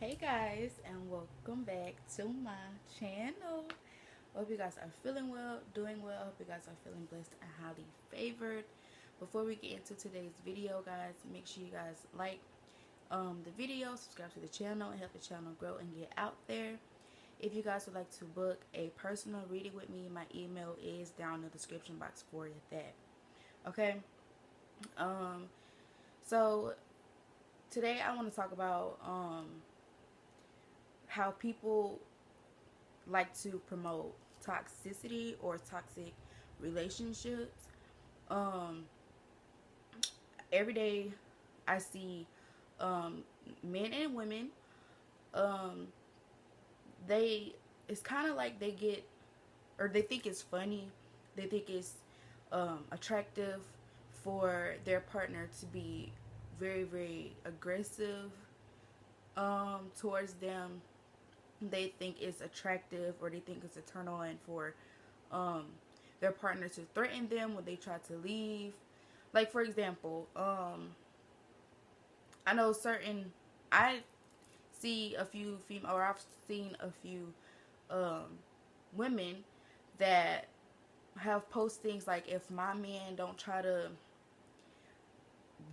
Hey guys, and welcome back to my channel. Hope you guys are feeling well, doing well. Hope you guys are feeling blessed and highly favored. Before we get into today's video, guys, make sure you guys like the video, subscribe to the channel, and help the channel grow and get out there. If you guys would like to book a personal reading with me, my email is down in the description box for that. Okay. Um. So today I want to talk about how people like to promote toxicity or toxic relationships. Um, every day I see men and women. Um, they it's kind of like they get or they think it's funny. They think it's attractive for their partner to be very, very aggressive towards them. They think it's attractive or they think it's a turn on for um, their partner to threaten them when they try to leave. Like, for example, I know I see a few female, or I've seen a few um, women that have postings like, if my man don't try to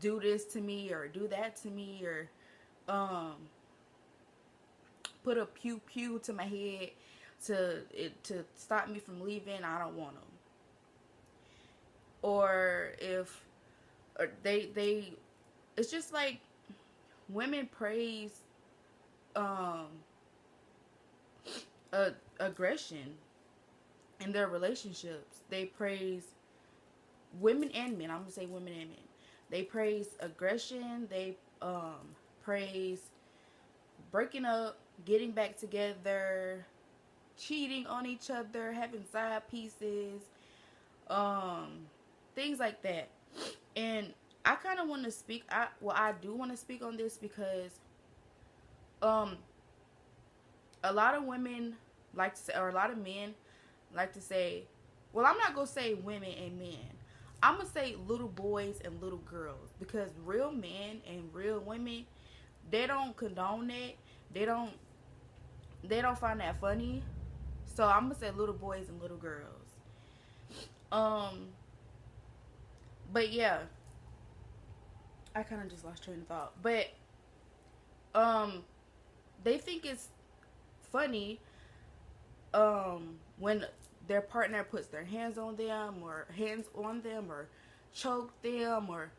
do this to me or do that to me or um, put a pew pew to my head to stop me from leaving, I don't want them. Or if or they it's just like women praise um aggression in their relationships. They praise women and men. I'm gonna say women and men. They praise aggression. They praise breaking up, getting back together, cheating on each other, having side pieces, um, things like that. And I kind of want to speak. I do want to speak on this because um, a lot of women like to say, or a lot of men like to say, well, I'm not gonna say women and men. I'm gonna say little boys and little girls, because real men and real women, they don't condone that. They don't they don't find that funny. So I'm gonna say little boys and little girls. Um, but yeah, I kind of just lost train of thought. But um, they think it's funny when their partner puts their hands on them or choke them or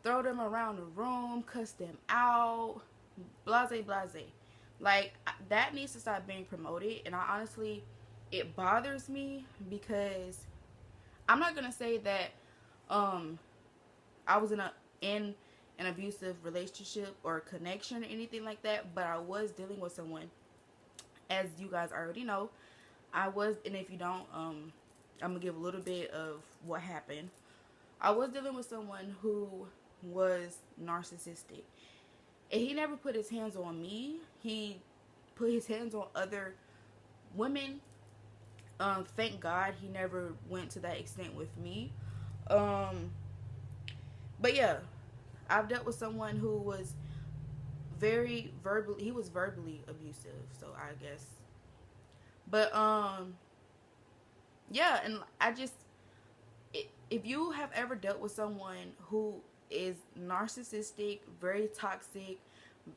throw them around the room, cuss them out, blase blase. Like, that needs to stop being promoted. And I honestly, it bothers me because I'm not gonna say that um I was in an abusive relationship or connection or anything like that, but I was dealing with someone, as you guys already know. And if you don't, I'm gonna give a little bit of what happened. I was dealing with someone who was narcissistic, and he never put his hands on me. He put his hands on other women. Thank God he never went to that extent with me. Um, but yeah, I've dealt with someone who was he was verbally abusive, so I guess. But yeah, and if you have ever dealt with someone who is narcissistic, very toxic,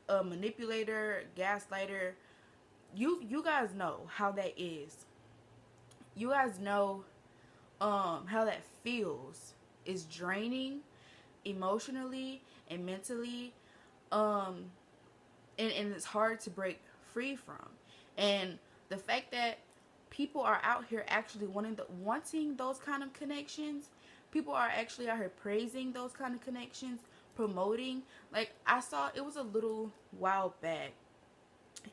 a manipulator, gaslighter, you guys know how that is. You guys know how that feels. It's draining emotionally and mentally, um and it's hard to break free from. And the fact that people are out here actually wanting those kind of connections, people are actually out here praising those kind of connections, promoting. Like, I saw, it was a little while back,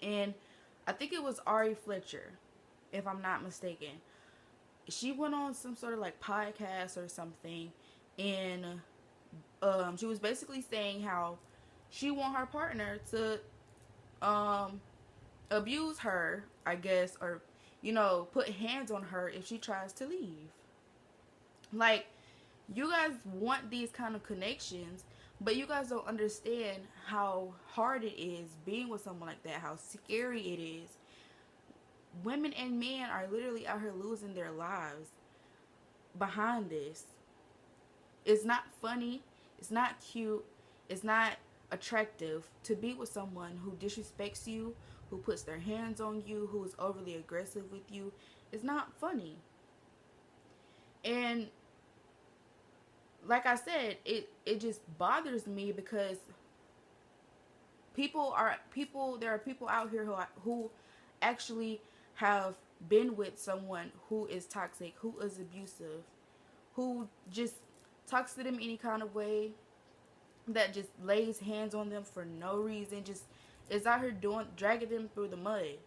and I think it was Ari Fletcher, if I'm not mistaken. She went on some sort of like podcast or something, and she was basically saying how she want her partner to um abuse her, I guess, or put hands on her if she tries to leave. Like, you guys want these kind of connections, But you guys don't understand how hard it is being with someone like that, how scary it is. Women and men are literally out here losing their lives behind this. It's not funny, it's not cute, it's not attractive to be with someone who disrespects you, who puts their hands on you, who is overly aggressive with you. It's not funny. And like I said, it just bothers me because there are people out here who actually have been with someone who is toxic, who is abusive, who just talks to them any kind of way, that just lays hands on them for no reason, just is out here dragging them through the mud.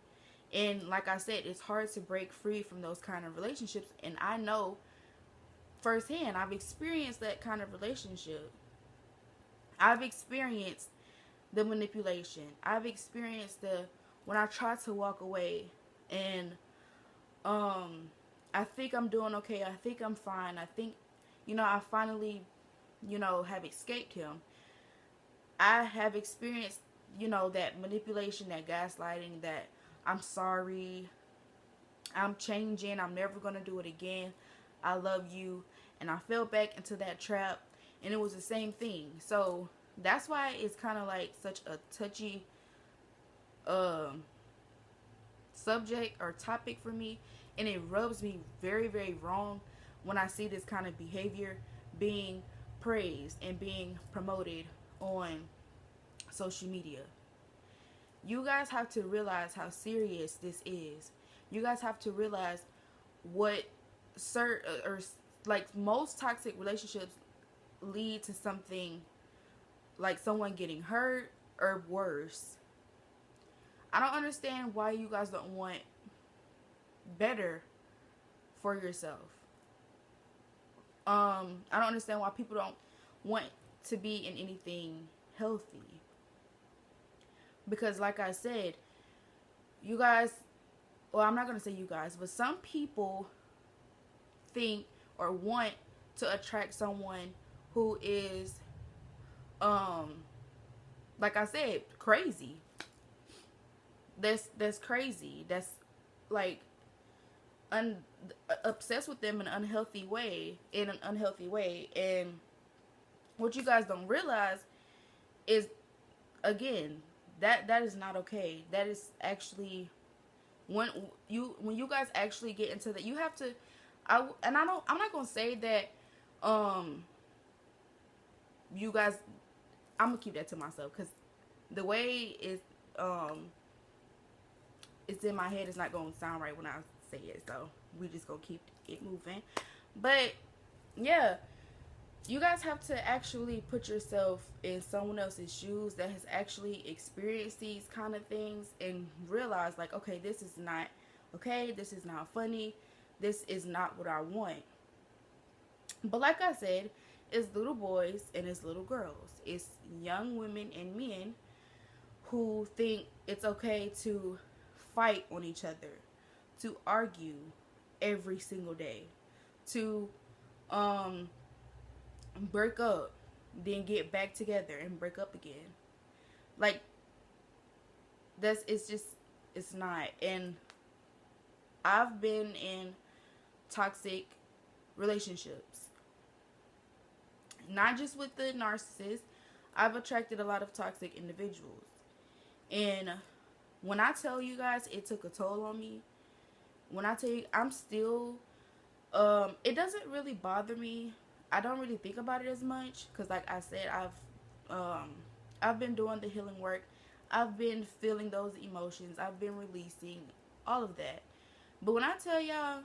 And like I said, it's hard to break free from those kind of relationships. And I know firsthand, I've experienced that kind of relationship. I've experienced the manipulation. I've experienced the when I try to walk away and I think I'm doing okay. I think I'm fine. I think, I finally, have escaped him. I have experienced, that manipulation, that gaslighting, that I'm sorry, I'm changing, I'm never going to do it again, I love you. And I fell back into that trap, and it was the same thing. So that's why it's kind of like such a touchy subject or topic for me, and it rubs me very, very wrong when I see this kind of behavior being praised and being promoted on social media. You guys have to realize how serious this is. You guys have to realize what like most toxic relationships lead to something like someone getting hurt or worse. I don't understand why you guys don't want better for yourself. I don't understand why people don't want to be in anything healthy. Because like I said, you guys, well, I'm not going to say you guys, but some people think or want to attract someone who is, like I said, crazy. That's crazy. That's like obsessed with them in an unhealthy way. And what you guys don't realize is, again, that is not okay. That is actually when you guys actually get into that, you have to. I'm not gonna say that you guys. I'm gonna keep that to myself because the way it's in my head, it's not gonna sound right when I say it. So we just gonna keep it moving. But yeah, you guys have to actually put yourself in someone else's shoes that has actually experienced these kind of things and realize, like, okay, this is not okay. This is not funny. This is not what I want. But like I said, it's little boys and it's little girls. It's young women and men who think it's okay to fight on each other, to argue every single day, to break up, then get back together and break up again. Like, it's not. And I've been in toxic relationships, not just with the narcissist. I've attracted a lot of toxic individuals, and when I tell you guys it took a toll on me, when I tell you I'm still it doesn't really bother me. I don't really think about it as much because, like I said, I've been doing the healing work. I've been feeling those emotions. I've been releasing all of that. But when I tell y'all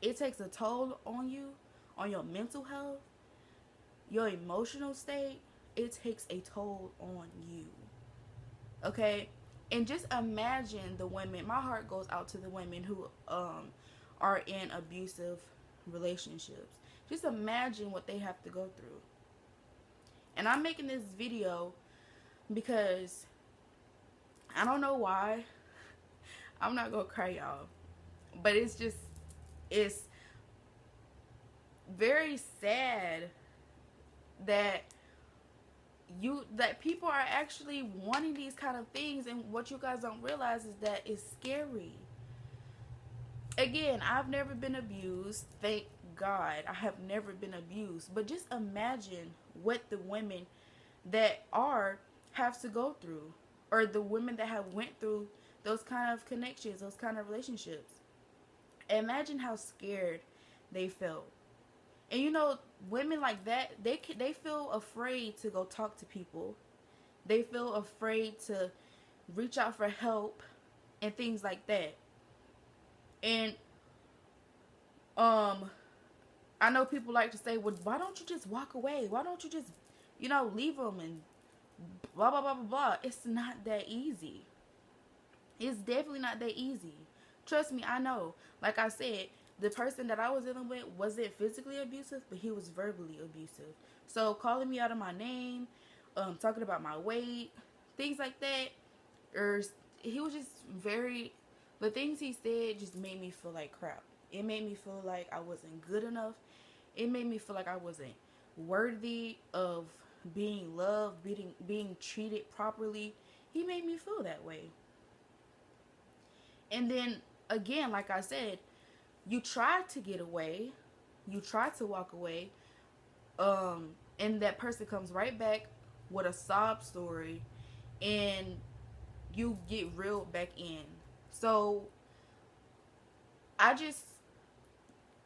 it takes a toll on you, on your mental health, your emotional state, it takes a toll on you. Okay? And just imagine the women, my heart goes out to the women who are in abusive relationships. Just imagine what they have to go through. And I'm making this video because I don't know why. I'm not gonna cry, y'all. But it's very sad that that people are actually wanting these kind of things, and what you guys don't realize is that it's scary. Again, I've never been abused, thank God. I have never been abused, but just imagine what the women that are have to go through, or the women that have went through those kind of connections, those kind of relationships. Imagine how scared they felt. And women like that, they feel afraid to go talk to people. They feel afraid to reach out for help and things like that. And I know people like to say, well, why don't you just walk away? Why don't you just, leave them and blah, blah, blah, blah, blah. It's not that easy. It's definitely not that easy. Trust me, I know. Like I said, the person that I was dealing with wasn't physically abusive, but he was verbally abusive. So calling me out of my name, talking about my weight, things like that, or he was just the things he said just made me feel like crap. It made me feel like I wasn't good enough. It made me feel like I wasn't worthy of being loved, being treated properly. He made me feel that way. And then again, like I said, you try to get away, you try to walk away, and that person comes right back with a sob story, and you get reeled back in. So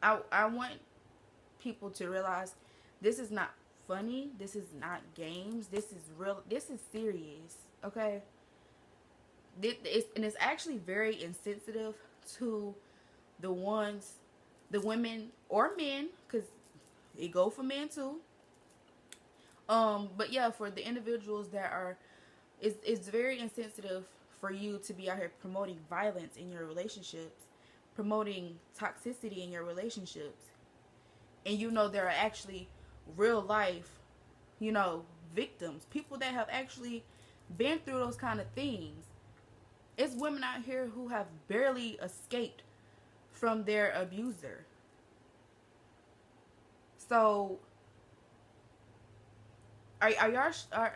I want people to realize this is not funny. This is not games. This is real. This is serious. Okay. And it's actually very insensitive to the women or men, because it go for men too. But yeah, for the individuals that are, it's very insensitive for you to be out here promoting violence in your relationships, promoting toxicity in your relationships, and there are actually real life, victims, people that have actually been through those kind of things. It's women out here who have barely escaped from their abuser. So are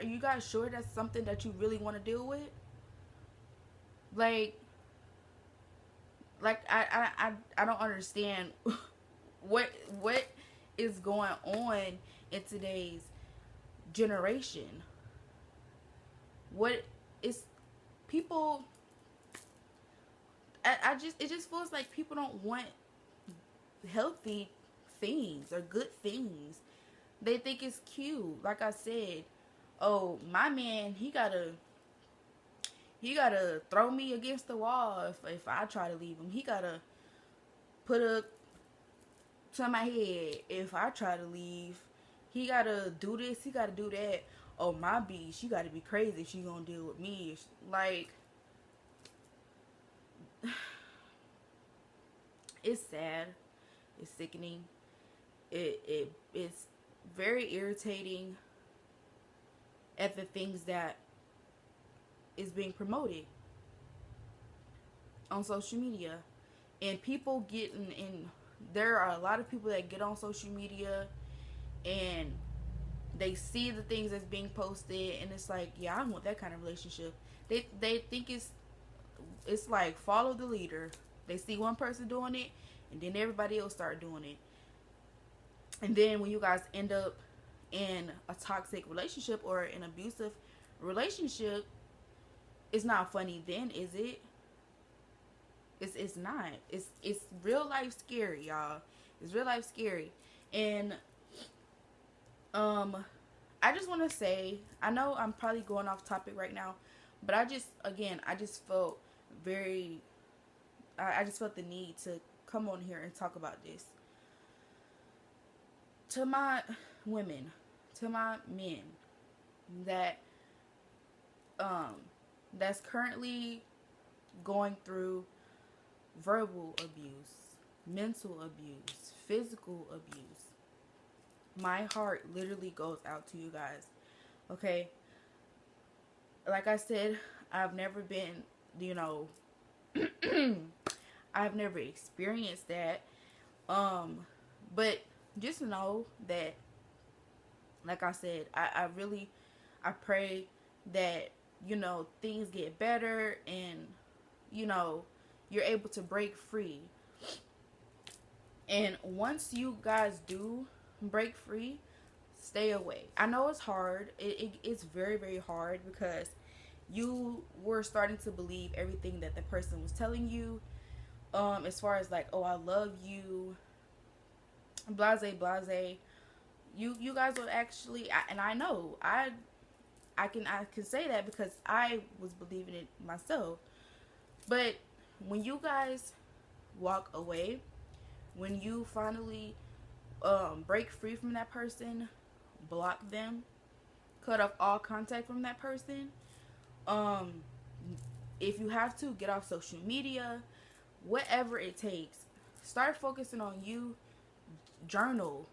you guys sure that's something that you really want to deal with? Like I don't understand what is going on in today's generation. What is people? It just feels like people don't want healthy things or good things. They think it's cute. Like I said, oh, my man, he gotta throw me against the wall if I try to leave him. He gotta put a to my head if I try to leave. He gotta do this, he gotta do that. Oh, my B, she gotta be crazy if she gonna deal with me. Like, it's sad. It's sickening. It's very irritating at the things that is being promoted on social media. And people getting in, there are a lot of people that get on social media and they see the things that's being posted, and it's like, yeah, I want that kind of relationship. They think it's like follow the leader. They see one person doing it, and then everybody else start doing it. And then when you guys end up in a toxic relationship or an abusive relationship, it's not funny then, is it? It's not. It's real life scary, y'all. It's real life scary. And I just want to say, I know I'm probably going off topic right now, but I just felt I just felt the need to come on here and talk about this. To my women, to my men that that's currently going through verbal abuse, mental abuse, physical abuse, my heart literally goes out to you guys. Okay? Like I said, I've never been, I've never experienced that. But just know that, like I said, I really I pray that, you know, things get better and, you know, you're able to break free. And once you guys do break free, stay away. I know it's hard. It's very, very hard because you were starting to believe everything that the person was telling you. As far as like, oh, I love you, blase, blase. You guys will actually, and I know I can say that because I was believing it myself. But when you guys walk away, when you finally break free from that person, block them, cut off all contact from that person. Um, if you have to, get off social media, whatever it takes. Start focusing on you. Journal,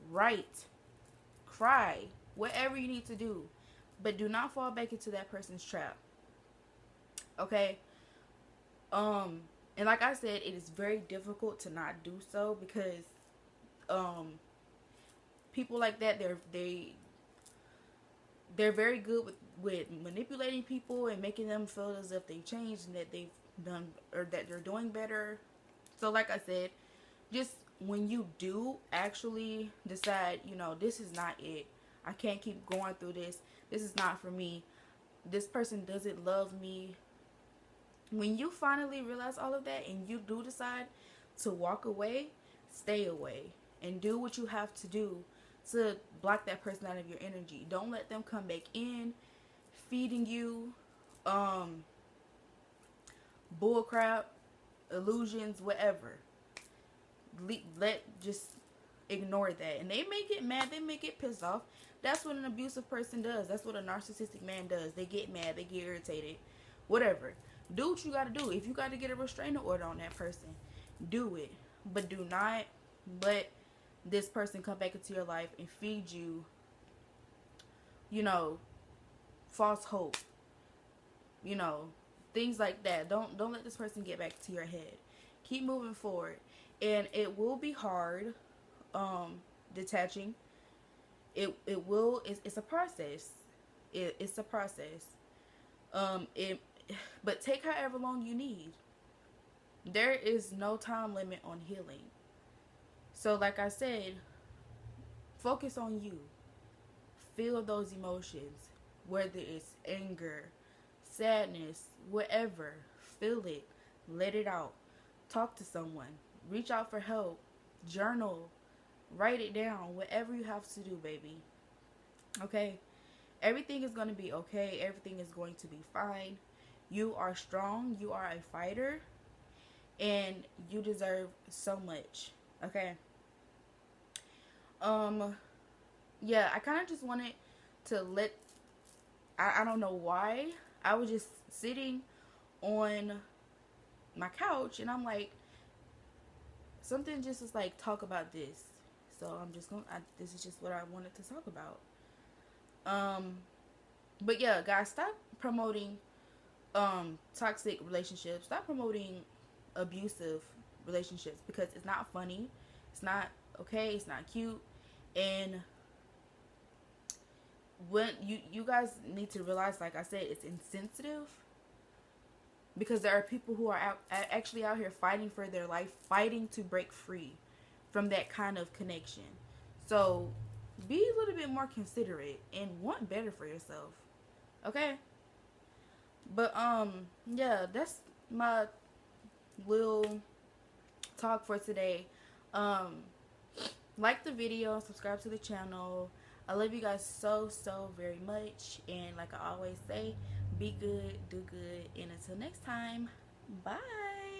write, cry, whatever you need to do. But do not fall back into that person's trap. Okay? And like I said, it is very difficult to not do so because people like that, they're very good with manipulating people and making them feel as if they've changed and that they've done or that they're doing better. So like I said, just when you do actually decide, you know, this is not it. I can't keep going through this. This is not for me. This person doesn't love me. When you finally realize all of that and you do decide to walk away, stay away and do what you have to do to block that person out of your energy. Don't let them come back in, feeding you bull crap, illusions, whatever. Just ignore that. And they may get mad, they may get pissed off. That's what an abusive person does. That's what a narcissistic man does. They get mad, they get irritated, whatever. Do what you gotta do. If you gotta get a restraining order on that person, do it. But do not let this person come back into your life and feed you, you know, false hope. You know, things like that. Don't let this person get back to your head. Keep moving forward. And it will be hard, detaching. It's a process. It's a process. But take however long you need. There is no time limit on healing. So like I said, focus on you. Feel those emotions, whether it's anger, sadness, whatever. Feel it. Let it out. Talk to someone. Reach out for help. Journal. Write it down. Whatever you have to do, baby. Okay? Everything is going to be okay. Everything is going to be fine. You are strong. You are a fighter. And you deserve so much. Okay? Yeah, I kind of just wanted to I don't know why. I was just sitting on my couch and I'm like, something just was like, talk about this. So I'm just this is just what I wanted to talk about. But yeah, guys, stop promoting toxic relationships. Stop promoting abusive relationships because it's not funny. It's not okay. It's not cute. And when you guys need to realize, like I said, it's insensitive because there are people who are actually out here fighting for their life, fighting to break free from that kind of connection. So be a little bit more considerate and want better for yourself. Okay? But yeah, that's my little talk for today. Like the video, subscribe to the channel. I love you guys so very much, and like I always say, be good, do good, and until next time, bye.